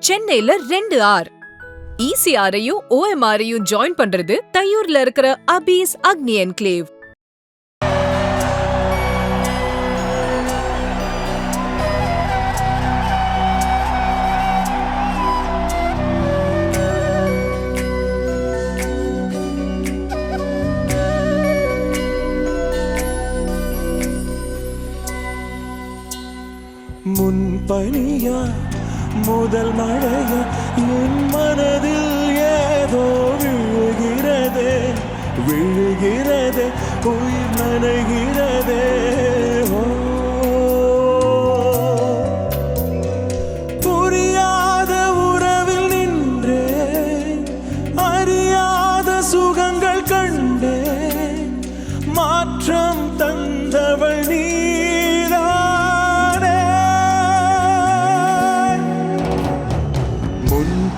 சென்னையில 2 R. ECRஐயும் OMRஐயும் join பண்றது தையூர்ல இருக்கிற அபீஸ் அக்னி என்க்ளேவ். முன்பனியா முதல் மழையா என் மனதில் ஏதோ விழுகிறதே விழுகிறதே உயிர் நனைகிறதே. புரியாத உறவில் நின்றே அறியாத சுகங்கள் கண்டே மாற்றம் தந்தவள் நீ.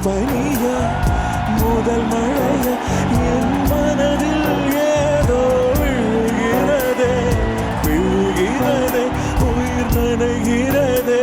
பனியா முதல் மழையா என் மனதில் ஏதோ விழுகிறதே விழுகிறதே உயிர் நனைகிறதே.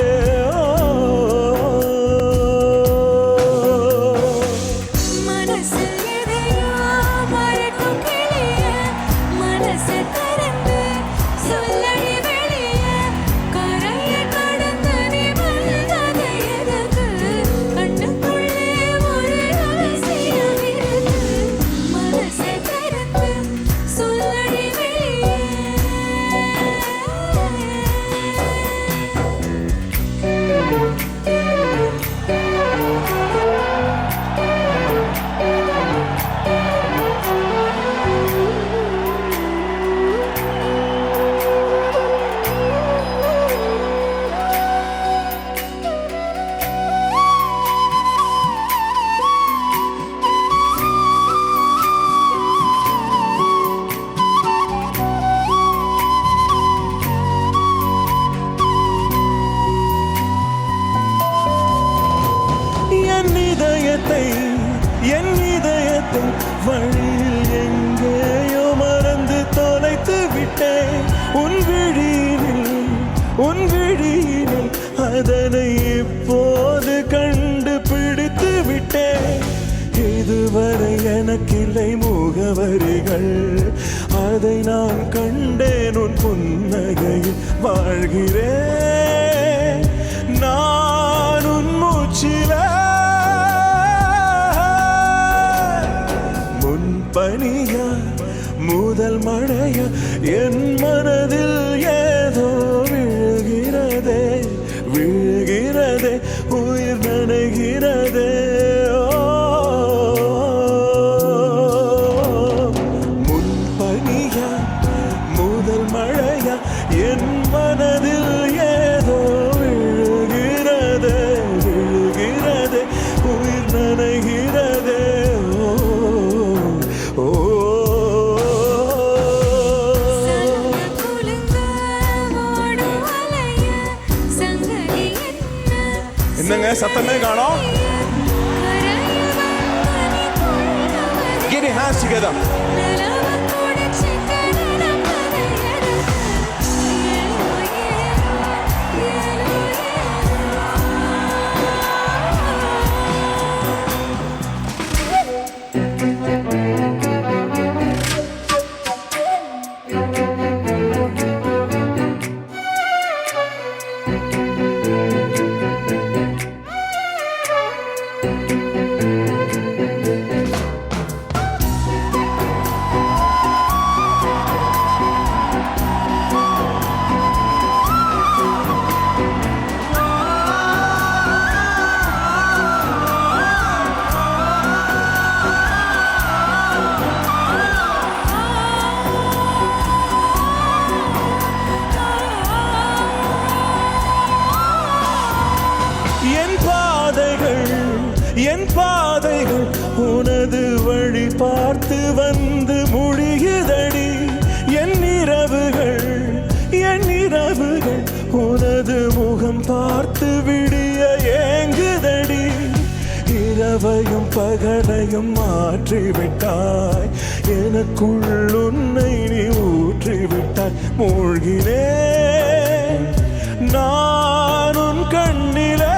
என் இதயத்தை வழியில் எங்கேயோ மறந்து தொலைத்து விட்டேன். உன் விழியினில் அதனை இப்போது கண்டுபிடித்து விட்டேன். இதுவரை எனக்கில்லை முகவரிகள், அதை நான் கண்டேன் உன் புன்னகையில் வாழ்கிறேன். நான் உன் மூச்சில பனியா முதல் மழையா என் மனதில் ஏதோ விழுகிறதே விழுகிறதே உயிர் நனைகிறதே. முன் பனியா முதல் மழையா என் மனதில் ஏதோ விழுகிறதே விழுகிறதே உயிர் நனைகிறதே. என்னங்க சத்தமே காணோம்? Get your hands together. என் பாதைகள் உனது வழி பார்த்து வந்து முடியுதடி. என் இரவுகள் உனது முகம் பார்த்து விடிய ஏங்குதடி. இரவையும் பகலையும் மாற்றிவிட்டாய், எனக்குள் உன்னை நீ ஊற்றிவிட்டாய். மூழ்கினேன் நான் உன் கண்ணிலே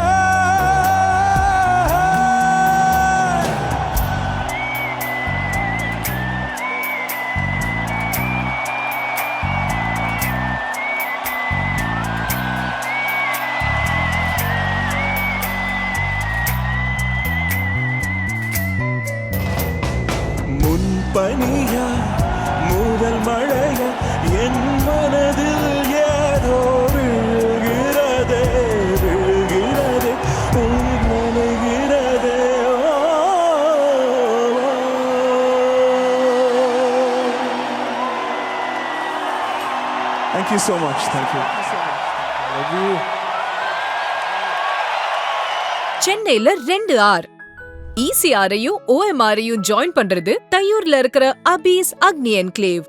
பனியா முதல் மழையா என் மனதில் ஏதோ விழுகிறதே விழுகிறதே உயிர் நனைகிறதே Thank you so much. Thank you. Love you. சென்னையில 2 ஆர். ECRஐயும் OMRஐயும் ஜாயின் பண்றது தையூர்ல இருக்கிற அபீஸ் அக்னி என்க்ளேவ்.